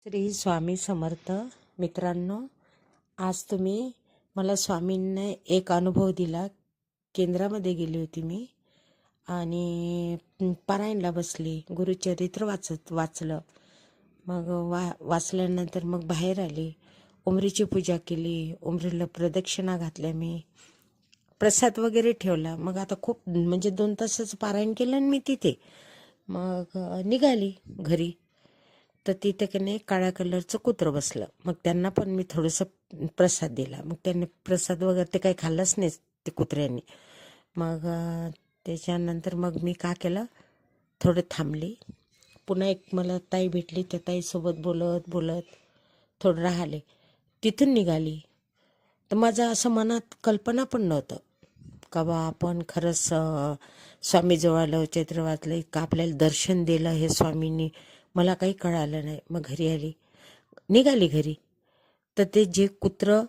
श्री स्वामी समर्थ. मित्रांनो, आज तुम्ही मला स्वामींनी एक अनुभव दिला. केंद्रामध्ये गेली होती मी आणि पारायणला बसली. गुरुचरित्र वाचलं. मग वाचल्यानंतर मग बाहेर आली. उमरीची पूजा केली. उमरीला प्रदक्षिणा घातल्या. मी प्रसाद वगैरे ठेवला. मग आता खूप म्हणजे 2 तासाचं पारायण केलं आणि मी तिथे मग निघाली घरी. तर तिथे की नाही काळ्या कलरचं कुत्रं बसलं. मग त्यांना पण मी थोडंसं प्रसाद दिला. मग त्यांनी प्रसाद वगैरे ते काही खाल्लंच नाही ते कुत्र्यांनी. मग त्याच्यानंतर मग मी का केलं, थोडं थांबली. पुन्हा एक मला ताई भेटली. त्या ताईसोबत बोलत बोलत थोडं राहिले. तिथून निघाली. तर माझं असं मनात कल्पना पण नव्हतं का बा आपण खरंच स्वामीजवळ आलो, चैत्र वाचलं, का आपल्याला दर्शन दिलं हे स्वामींनी. मला काही कळालं नाही. मग घरी आली, निघाली घरी. तर ते जे कुत्रं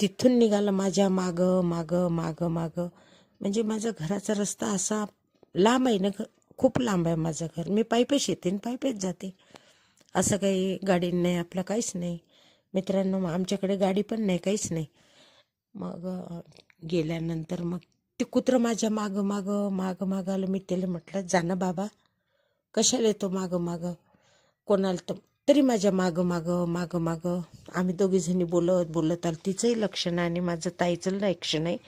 तिथून निघालं माझ्या मागं मागं मागं मागं. म्हणजे माझा घराचा रस्ता असा लांब आहे ना, खूप लांब आहे माझं घर. मी पायीच येते आणि पायीच जाते. असं काही गाडी नाही, आपलं काहीच नाही. मित्रांनो, आमच्याकडे गाडी पण नाही, काहीच नाही. मग गेल्यानंतर मग ते कुत्रं माझ्या मागं मागं मागं मागं आलं. मी त्याला म्हटलं, जा ना बाबा, कशाला येतो मागं मागं, कोणाला तर तरी माझ्या मागं मागं मागं मागं. आम्ही दोघीजणी बोलत बोलत आलो. तिचंही लक्ष नाही आणि माझं ताईचं लक्ष नाही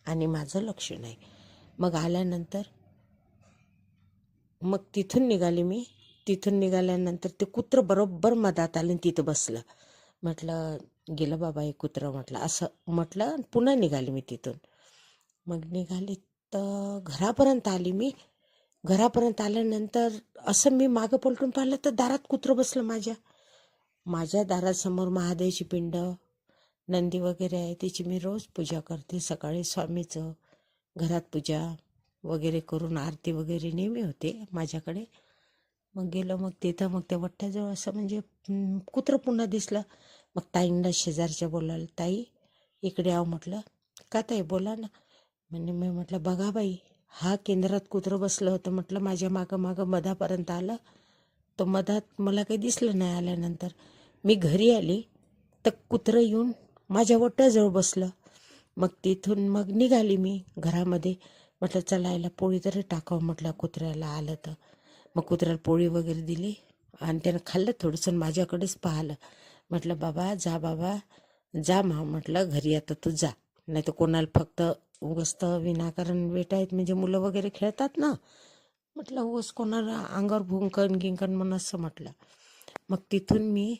आणि माझं लक्ष नाही. मग आल्यानंतर मग तिथून निघाली मी. तिथून निघाल्यानंतर ते कुत्रं बरोबर मधात आलं आणि तिथं बसलं. म्हटलं, गेलं बाबा हे कुत्रं, म्हटलं असं म्हटलं. आणि पुन्हा निघाली मी तिथून. मग निघाली तर घरापर्यंत आली मी. घरापर्यंत आल्यानंतर असं मी मागं पलटून पाहिलं तर दारात कुत्रं बसलं माझ्या. माझ्या दारासमोर महादेवाची पिंड, नंदी वगैरे आहे. त्याची मी रोज पूजा करते. सकाळी स्वामीचं घरात पूजा वगैरे करून आरती वगैरे नेहमी होते माझ्याकडे. मग गेलो. मग तिथं मग त्या वट्ट्याजवळ असं म्हणजे कुत्रं पुन्हा दिसलं. मग ताईंना शेजारच्या बोलावलं, ताई इकडे आव म्हटलं. का ताई, बोला ना. म्हणजे मी म्हटलं, बघा बाई, हा केंद्रात कुत्रं बसलं होतं. म्हटलं माझ्या मागं मागं मधापर्यंत आलं. तर मधात मला काही दिसलं नाही. आल्यानंतर मी घरी आली तर कुत्रं येऊन माझ्या वट्ट्याजवळ बसलं. मग तिथून मग निघाली मी घरामध्ये. म्हटलं चला याला पोळी तरी टाकावं, म्हटलं कुत्र्याला आलं तर. मग कुत्र्याला पोळी वगैरे दिली आणि त्यानं खाल्लं थोडंसं. माझ्याकडेच पाहिलं. म्हटलं बाबा जा, बाबा जा म्हटलं घरी. आता तू जा, नाही तर कोणाला फक्त उगस्त विनाकारण वेटायत म्हणजे मुलं वगैरे खेळतात ना. म्हटलं उगस कोणाला अंगावर भुंकन गिंकन म्हणून असं म्हटलं. मग तिथून मी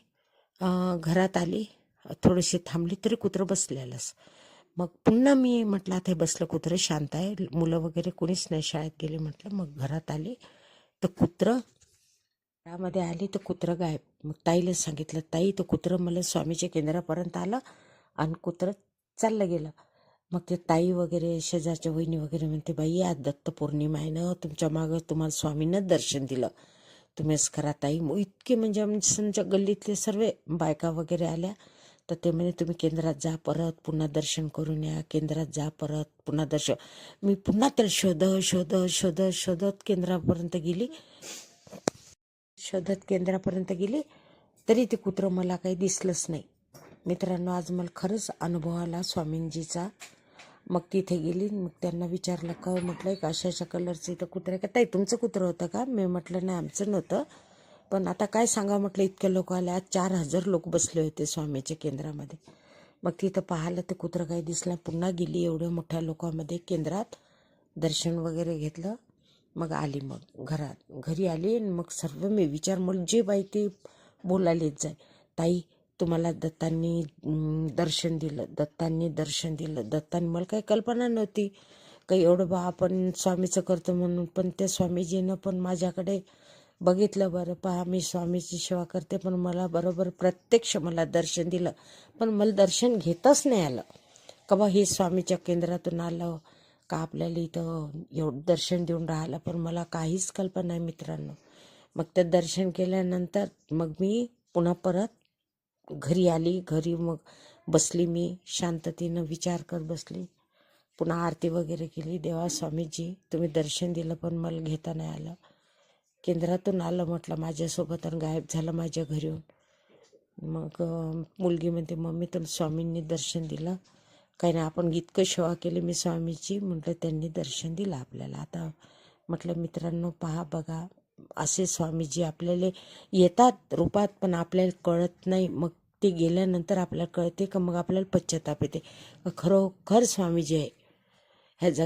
घरात आली. थोडीशी थांबली तरी कुत्रं बसलेलंच. मग पुन्हा मी म्हटलं आता हे बसलं कुत्रं, शांत आहे, मुलं वगैरे कोणीच नाही शाळेत गेले म्हटलं. मग घरात आली तर कुत्रं, घरामध्ये आली तर कुत्रं गायब. मग ताईला सांगितलं, ताई तो कुत्रं मला स्वामीच्या केंद्रापर्यंत आलं आणि कुत्रं चाललं गेलं. मग ते ताई वगैरे शेजारच्या वहिनी वगैरे म्हणते, बाई आज दत्त पौर्णिमा आहे ना, तुमच्या मागं तुम्हाला स्वामींनाच दर्शन दिलं, तुम्हीच करा ताई. मग इतके म्हणजे आमच्या गल्लीतले सर्व बायका वगैरे आल्या. तर ते म्हणे तुम्ही केंद्रात जा, परत पुन्हा दर्शन करून या, केंद्रात जा, परत पुन्हा दर्शन. मी पुन्हा त्याला शोधत शोधत शोधत शोधत केंद्रापर्यंत गेली तरी ते कुत्रं मला काही दिसलंच नाही. मित्रांनो, आज मला खरंच अनुभव आला स्वामींजीचा. मग तिथे गेली. मग त्यांना विचारलं, का म्हटलं का अशा कलरचं इथं कुत्रं का ताई, तुमचं कुत्रं होतं का? मी म्हटलं नाही, आमचं नव्हतं, पण आता काय सांगा म्हटलं, इतके लोक आले. आज 4,000 लोक बसले होते स्वामीच्या केंद्रामध्ये. मग तिथं पाहिलं ते कुत्रं काही दिसलं. पुन्हा गेली एवढ्या मोठ्या लोकांमध्ये केंद्रात, दर्शन वगैरे घेतलं. मग आली. मग घरी आली. मग सर्व मी मला जे बाई ते बोलायलेच जाय, ताई तुम्हाला दत्तांनी दर्शन दिलं, दत्तांनी दर्शन दिलं, दत्तांनी. मला काही कल्पना नव्हती काही एवढं बा आपण स्वामीचं करतो म्हणून. पण त्या स्वामीजीनं पण माझ्याकडे बघितलं. बरं पहा, मी स्वामीची सेवा करते, पण मला बरोबर प्रत्यक्ष मला दर्शन दिलं. पण मला दर्शन घेतच नाही आलं का बा हे स्वामीच्या केंद्रातून आलं का आपल्याला इथं एवढं दर्शन देऊन राहिलं. पण मला काहीच कल्पना नाही मित्रांनो. मग ते दर्शन केल्यानंतर मग मी पुन्हा परत घरी आली. घरी मग बसली मी शांततेनं, विचार कर बसली. पुन्हा आरती वगैरे केली. देवा स्वामीजी, तुम्ही दर्शन दिलं पण मला घेता नाही आलं. केंद्रातून आलं म्हटलं माझ्यासोबत आणि गायब झालं माझ्या घरी येऊन. मग मुलगी म्हणते मम्मी तर स्वामींनी दर्शन दिलं. काही नाही, आपण इतकं सेवा केली मी स्वामीची, म्हटलं त्यांनी दर्शन दिलं आपल्याला. आता म्हटलं मित्रांनो पहा बघा, असे स्वामीजी आपल्याला येतात रूपात, पण आपल्याला कळत नाही. मग ते गेल्यानंतर आपल्याला कळते का, मग आपल्याला पश्चाताप येते. खरोखर स्वामीजी आहे ह्या जग